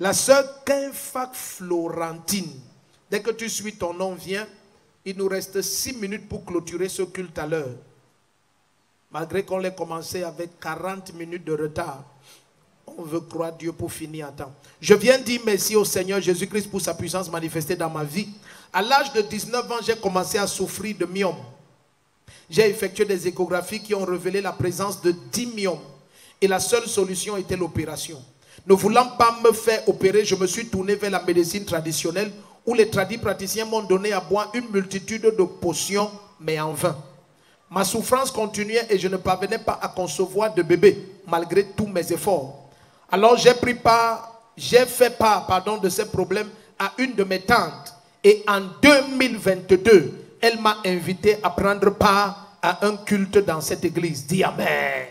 La sœur Kenfak Florentine. Dès que tu suis ton nom, viens. Il nous reste 6 minutes pour clôturer ce culte à l'heure. Malgré qu'on l'ait commencé avec 40 minutes de retard. On veut croire Dieu pour finir à temps. Je viens dire merci au Seigneur Jésus-Christ pour sa puissance manifestée dans ma vie. À l'âge de 19 ans, j'ai commencé à souffrir de myome. J'ai effectué des échographies qui ont révélé la présence de 10 myomes. Et la seule solution était l'opération. Ne voulant pas me faire opérer, je me suis tourné vers la médecine traditionnelle où les praticiens m'ont donné à boire une multitude de potions, mais en vain. Ma souffrance continuait et je ne parvenais pas à concevoir de bébé, malgré tous mes efforts. Alors j'ai fait part de ces problèmes à une de mes tantes. Et en 2022, elle m'a invité à prendre part à un culte dans cette église. Dis Amen.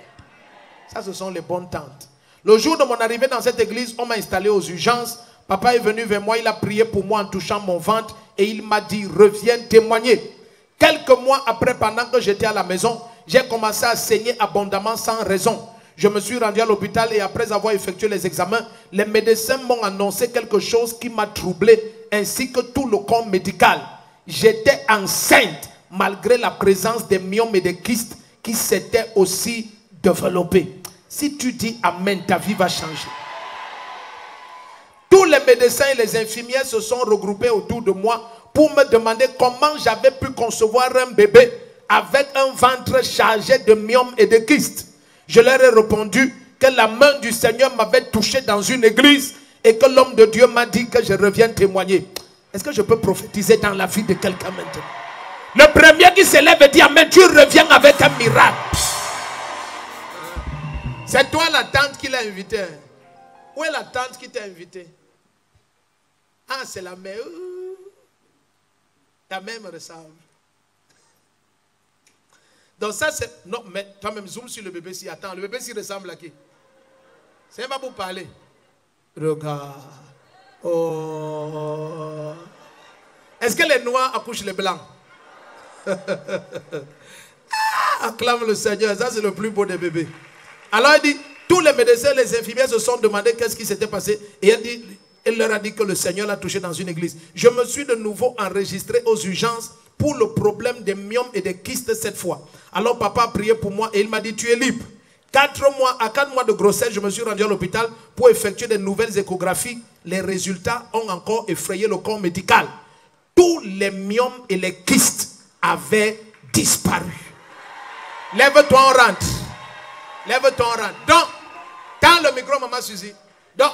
Ça, ce sont les bonnes tantes. Le jour de mon arrivée dans cette église, on m'a installé aux urgences. Papa est venu vers moi, il a prié pour moi en touchant mon ventre et il m'a dit, reviens témoigner. Quelques mois après, pendant que j'étais à la maison, j'ai commencé à saigner abondamment sans raison. Je me suis rendu à l'hôpital et après avoir effectué les examens, les médecins m'ont annoncé quelque chose qui m'a troublé, ainsi que tout le corps médical. J'étais enceinte, malgré la présence des myomes et des kystes qui s'étaient aussi développés. Si tu dis Amen, ta vie va changer. Tous les médecins et les infirmières se sont regroupés autour de moi pour me demander comment j'avais pu concevoir un bébé avec un ventre chargé de myomes et de kystes. Je leur ai répondu que la main du Seigneur m'avait touché dans une église et que l'homme de Dieu m'a dit que je revienne témoigner. Est-ce que je peux prophétiser dans la vie de quelqu'un maintenant? Le premier qui s'élève et dit Amen, tu reviens avec un miracle. C'est toi la tante qui l'a invité. Où est la tante qui t'a invité? Ah, c'est la mère. Ta mère me ressemble. Donc ça c'est... Non, mais toi-même zoom sur le bébé si. Attends, le bébé s'il ressemble à qui? C'est pas pour parler. Regarde. Oh. Est-ce que les noirs accouchent les blancs? Acclame le Seigneur. Ça c'est le plus beau des bébés. Alors il dit, tous les médecins, les infirmières se sont demandé qu'est-ce qui s'était passé. Et elle leur a dit que le Seigneur l'a touché dans une église. Je me suis de nouveau enregistré aux urgences pour le problème des myomes et des kystes cette fois. Alors papa a prié pour moi et il m'a dit, tu es libre. À 4 mois de grossesse, je me suis rendu à l'hôpital pour effectuer de nouvelles échographies. Les résultats ont encore effrayé le corps médical. Tous les myomes et les kystes avaient disparu. Lève-toi, on rentre. Lève-toi, on rentre. Donc, dans le micro, maman Suzy. Donc,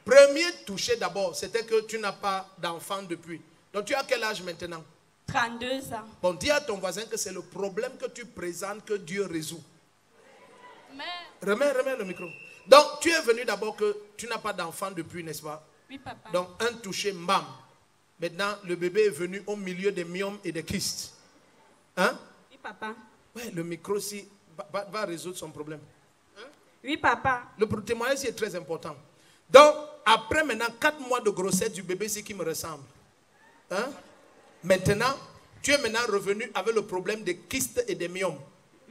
premier touché d'abord, c'était que tu n'as pas d'enfant depuis. Donc, tu as quel âge maintenant? 32 ans. Bon, dis à ton voisin que c'est le problème que tu présentes que Dieu résout. Mais... Remets le micro. Donc, tu es venu d'abord que tu n'as pas d'enfant depuis, n'est-ce pas? Oui, papa. Donc, un touché, mbam. Maintenant, le bébé est venu au milieu des myomes et des kystes. Hein? Oui, papa. Ouais, le micro, si, va résoudre son problème. Hein? Oui, papa. Le témoignage est très important. Donc, après maintenant 4 mois de grossesse du bébé, c'est qui me ressemble. Hein? Maintenant, tu es maintenant revenu avec le problème des kystes et des myomes.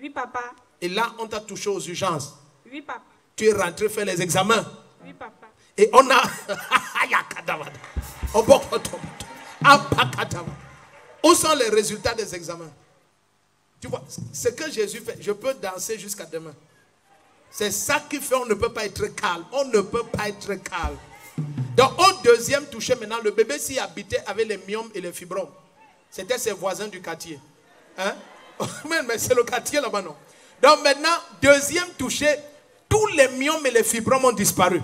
Oui, papa. Et là, on t'a touché aux urgences. Oui, papa. Tu es rentré faire les examens. Oui, papa. Et on a... Où sont les résultats des examens? Tu vois, ce que Jésus fait, je peux danser jusqu'à demain. C'est ça qui fait on ne peut pas être calme. On ne peut pas être calme. Donc au deuxième touché maintenant, le bébé s'y habitait avec les myomes et les fibromes. C'était ses voisins du quartier. Hein? Mais c'est le quartier là-bas, non? Donc maintenant, deuxième touché, tous les myomes et les fibromes ont disparu.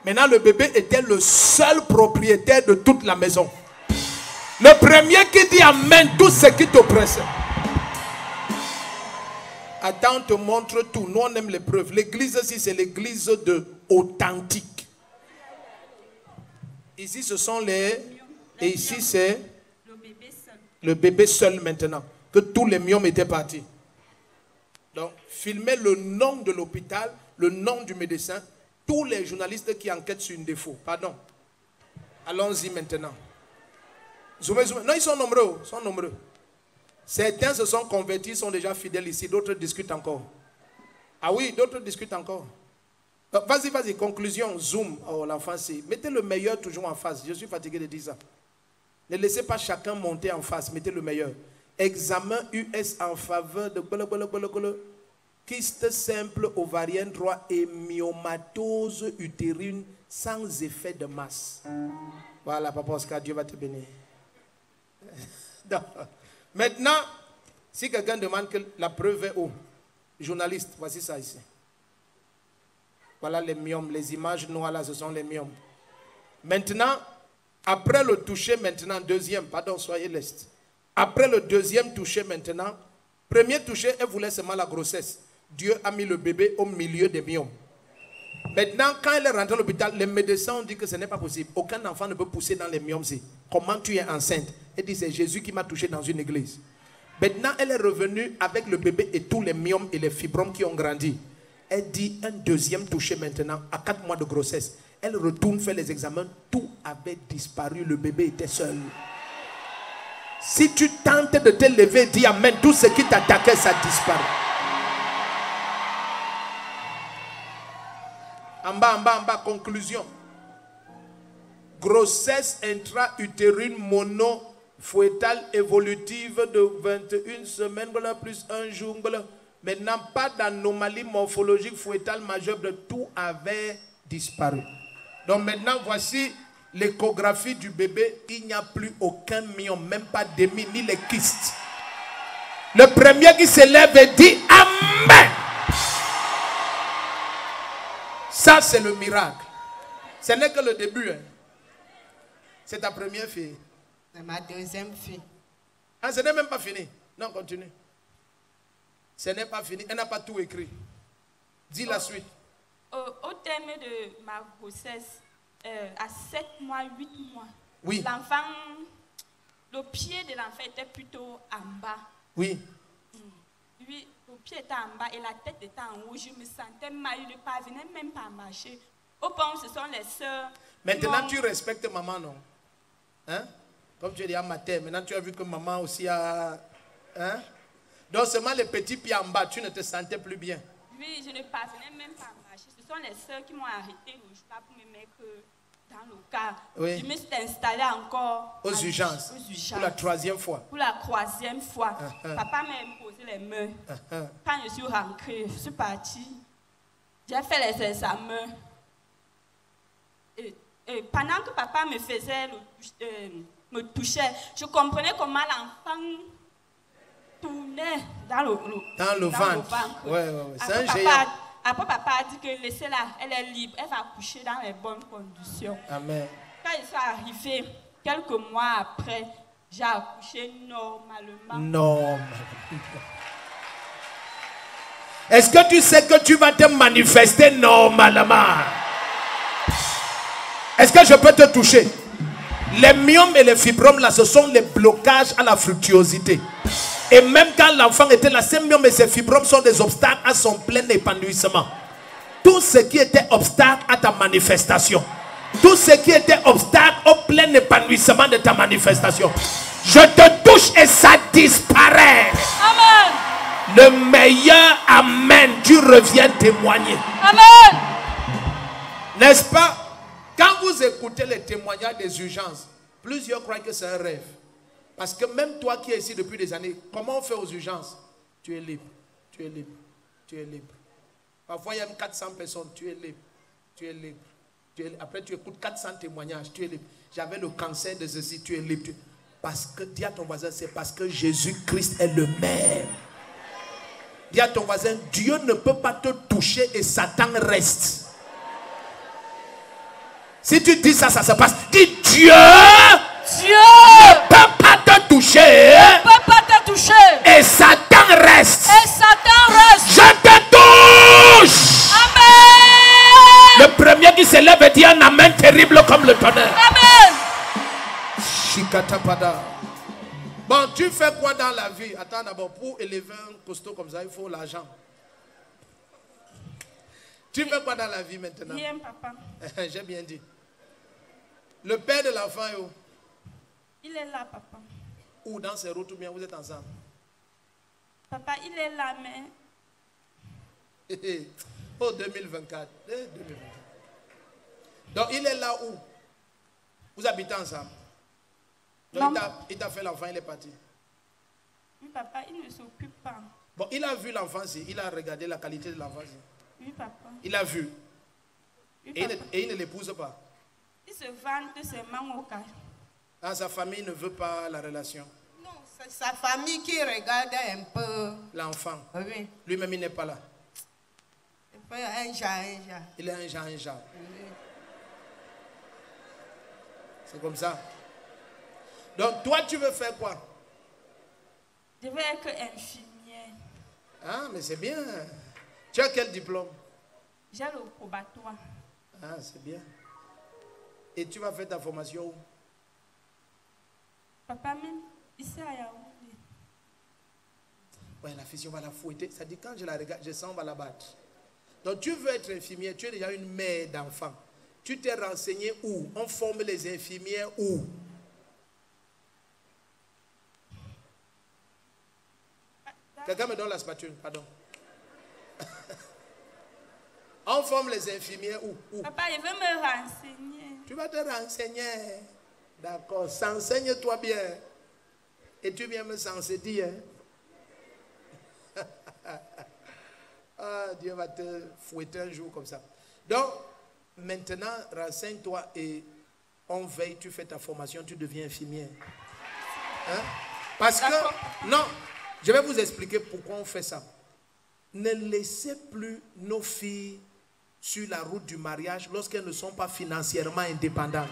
Maintenant, le bébé était le seul propriétaire de toute la maison. Le premier qui dit Amen, tout ce qui t'oppresse. Attends, on te montre tout. Nous, on aime les preuves. L'église ici, c'est l'église de authentique. Ici, ce sont les... Et ici, c'est... Le bébé seul maintenant. Que tous les myomes étaient partis. Donc, filmez le nom de l'hôpital, le nom du médecin, tous les journalistes qui enquêtent sur un défaut. Pardon. Allons-y maintenant. Zoomez, zoomez. Non, ils sont nombreux. Ils sont nombreux. Certains se sont convertis, sont déjà fidèles ici. D'autres discutent encore. Ah oui, d'autres discutent encore. Vas-y, vas-y, conclusion, zoom. Oh, l'enfant, c'est... Mettez le meilleur toujours en face. Je suis fatigué de dire ça. Ne laissez pas chacun monter en face. Mettez le meilleur. Examen US en faveur de kyste simple ovarienne droit et myomatose utérine sans effet de masse. Voilà, Papa Oscar, Dieu va te bénir. Maintenant, si quelqu'un demande que la preuve est où? Journaliste, voici ça ici. Voilà les myomes, les images noires là, ce sont les myomes. Maintenant, après le toucher, maintenant, deuxième, pardon, soyez leste. Après le deuxième toucher maintenant, premier toucher, elle voulait seulement la grossesse. Dieu a mis le bébé au milieu des myomes. Maintenant, quand elle est rentrée à l'hôpital, les médecins ont dit que ce n'est pas possible. Aucun enfant ne peut pousser dans les myomes. Comment tu es enceinte? Elle dit, c'est Jésus qui m'a touché dans une église. Maintenant, elle est revenue avec le bébé et tous les myomes et les fibromes qui ont grandi. Elle dit, un deuxième toucher maintenant, à 4 mois de grossesse. Elle retourne faire les examens, tout avait disparu, le bébé était seul. Si tu tentes de te lever, dis amen, tout ce qui t'attaquait, ça disparaît. En bas, conclusion. Grossesse intra-utérine mono-fœtale évolutive de 21 semaines, plus un jour. Maintenant, pas d'anomalie morphologique fœtale majeure, tout avait disparu. Donc maintenant, voici l'échographie du bébé. Il n'y a plus aucun myome, même pas demi, ni les kystes. Le premier qui se lève et dit amen. Ça, c'est le miracle. Ce n'est que le début. Hein. C'est ta première fille. C'est ma deuxième fille. Ah, ce n'est même pas fini. Non, continue. Ce n'est pas fini. Elle n'a pas tout écrit. Dis la suite. Au terme de ma grossesse, à 7 mois, 8 mois, oui. L'enfant, le pied de l'enfant était plutôt en bas. Oui. Lui, le pied était en bas et la tête était en haut. Je me sentais mal, il ne parvenait même pas à marcher. Au point où ce sont les sœurs. Maintenant, tu respectes maman, non? Hein? Comme tu as dit à ma terre, maintenant tu as vu que maman aussi a... Hein? Donc seulement les petits pieds en bas, tu ne te sentais plus bien. Oui, je ne parvenais même pas à marcher. Ce sont les sœurs qui m'ont arrêté le jour pour me mettre dans le car. Oui. Je me suis installée encore aux urgences. Pour la troisième fois. Pour la troisième fois. Papa m'a imposé les mains. Quand je suis rentrée, je suis partie. J'ai fait les examens. Et pendant que papa me faisait, me touchait, je comprenais comment l'enfant tournait dans le ventre. Ouais. C'est un géant. Après, papa a dit que laissez-la, elle est libre, elle va accoucher dans les bonnes conditions. Amen. Quand je suis arrivée, quelques mois après, j'ai accouché normalement. Normalement. Est-ce que tu sais que tu vas te manifester normalement? Est-ce que je peux te toucher? Les myomes et les fibromes là, ce sont les blocages à la fructuosité. Et même quand l'enfant était là, ces myomes et ces fibromes sont des obstacles à son plein épanouissement. Tout ce qui était obstacle à ta manifestation, tout ce qui était obstacle au plein épanouissement de ta manifestation, je te touche et ça disparaît. Amen. Le meilleur amen, tu reviens témoigner. Amen. N'est-ce pas? Quand vous écoutez les témoignages des urgences, plusieurs croient que c'est un rêve. Parce que même toi qui es ici depuis des années, comment on fait aux urgences? Tu es libre, tu es libre, tu es libre. Parfois il y a 400 personnes, tu es libre, tu es libre. Après tu écoutes 400 témoignages, tu es libre. J'avais le cancer de ceci, tu es libre. Parce que, dis à ton voisin, c'est parce que Jésus-Christ est le même. Dis à ton voisin, Dieu ne peut pas te toucher et Satan reste. Si tu dis ça, ça se passe. Dis Dieu ne peut pas te toucher. Ne peut pas te toucher. Et Satan reste. Et Satan reste. Je te touche. Amen. Le premier qui se lève et dit un amen terrible comme le tonnerre. Amen. Shikatapada. Bon, tu fais quoi dans la vie? Attends d'abord, pour élever un costaud comme ça, il faut l'argent. Tu fais quoi dans la vie maintenant? Bien, papa. J'ai bien dit. Le père de l'enfant est où? Il est là, papa. Ou dans ses routes ou bien vous êtes ensemble? Papa, il est là, mais... Oh, 2024. 2024. Donc, il est là où? Vous habitez ensemble? Donc, il t'a fait l'enfant, il est parti. Oui, papa, il ne s'occupe pas. Bon, il a vu l'enfant, il a regardé la qualité de l'enfant. Oui, papa. Il a vu. Oui, et il ne l'épouse pas. Il se vante seulement au cas. Ah, sa famille ne veut pas la relation. Non, c'est sa famille qui regarde un peu. L'enfant. Oui. Lui-même, il n'est pas là. Un genre. Il est un genre. Oui. C'est comme ça. Donc, toi, tu veux faire quoi? Je veux être infirmière. Ah, mais c'est bien. Tu as quel diplôme? J'ai le probatoire. Ah, c'est bien. Et tu vas faire ta formation où? Papa, même ici à Yaoundé. Ouais, la fille, on va la fouetter. Ça dit, quand je la regarde, je sens, on va la battre. Donc, tu veux être infirmière, tu es déjà une mère d'enfant. Tu t'es renseigné où? On forme les infirmières où? Quelqu'un me donne la spatule, pardon. On forme les infirmières où? Papa, je veux me renseigner. Tu vas te renseigner. D'accord, s'enseigne-toi bien. Et tu viens me senser dire. Ah, Dieu va te fouetter un jour comme ça. Donc, maintenant, renseigne-toi et on veille, tu fais ta formation, tu deviens infirmière. Hein? Parce que, non, je vais vous expliquer pourquoi on fait ça. Ne laissez plus nos filles sur la route du mariage lorsqu'elles ne sont pas financièrement indépendantes.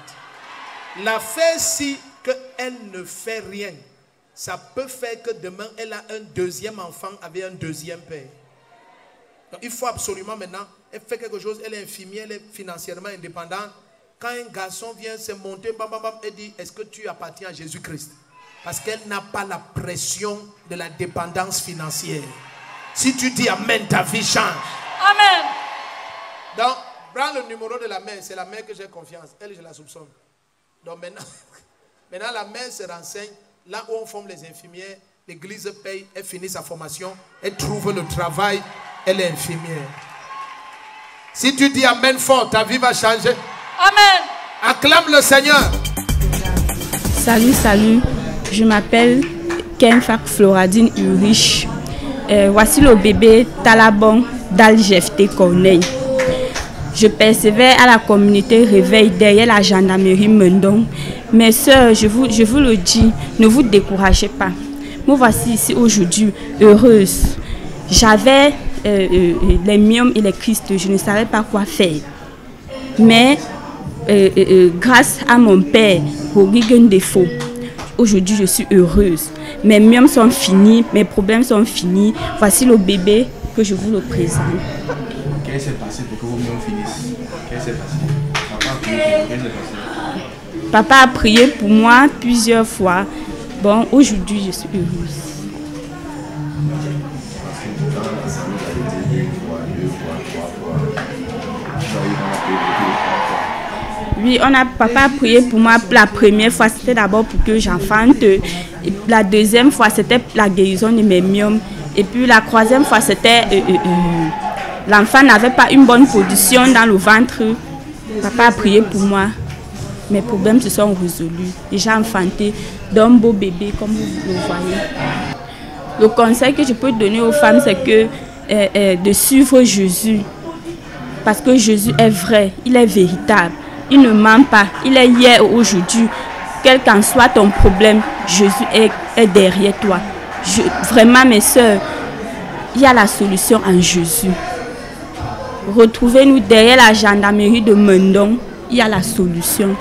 La fait si qu'elle ne fait rien, ça peut faire que demain, elle a un deuxième enfant avec un deuxième père. Donc, il faut absolument maintenant, elle fait quelque chose, elle est infirmière, elle est financièrement indépendante. Quand un garçon vient se monter, bam, bam, bam, elle dit, est-ce que tu appartiens à Jésus-Christ? Parce qu'elle n'a pas la pression de la dépendance financière. Si tu dis Amen, ta vie change. Amen. Donc, prends le numéro de la mère, c'est la mère que j'ai confiance. Elle, je la soupçonne. Donc maintenant la mère se renseigne. Là où on forme les infirmières, l'église paye, elle finit sa formation, elle trouve le travail, elle est infirmière. Si tu dis Amen fort, ta vie va changer. Amen. Acclame le Seigneur. Salut. Je m'appelle Kenfak Floradine Ulrich. Voici le bébé Talabon d'Al-Jefté Corneille. Je persévère à la communauté Réveil derrière la gendarmerie Mendon. Mes sœurs, je vous le dis, ne vous découragez pas. Me voici ici aujourd'hui, heureuse. J'avais les myomes et les kystes, je ne savais pas quoi faire. Mais grâce à mon père, Rodrigue Défaut, aujourd'hui je suis heureuse. Mes myomes sont finis, mes problèmes sont finis. Voici le bébé que je vous le présente. Qu'est-ce qui s'est passé pour que vos myomes finissent? Qu'est-ce qui s'est passé? Papa a prié pour moi plusieurs fois. Bon, aujourd'hui je suis heureuse. Oui, papa a prié pour moi la première fois, c'était d'abord pour que j'enfante. La deuxième fois, c'était la guérison de mes myomes. Et puis la troisième fois, c'était l'enfant n'avait pas une bonne position dans le ventre. Papa a prié pour moi. Mes problèmes se sont résolus. Et j'ai enfanté d'un beau bébé, comme vous le voyez. Le conseil que je peux donner aux femmes, c'est que de suivre Jésus. Parce que Jésus est vrai, il est véritable. Il ne ment pas, il est hier et aujourd'hui. Quel qu'en soit ton problème, Jésus est derrière toi. Vraiment, mes soeurs, il y a la solution en Jésus. Retrouvez-nous derrière la gendarmerie de Mendon, il y a la solution.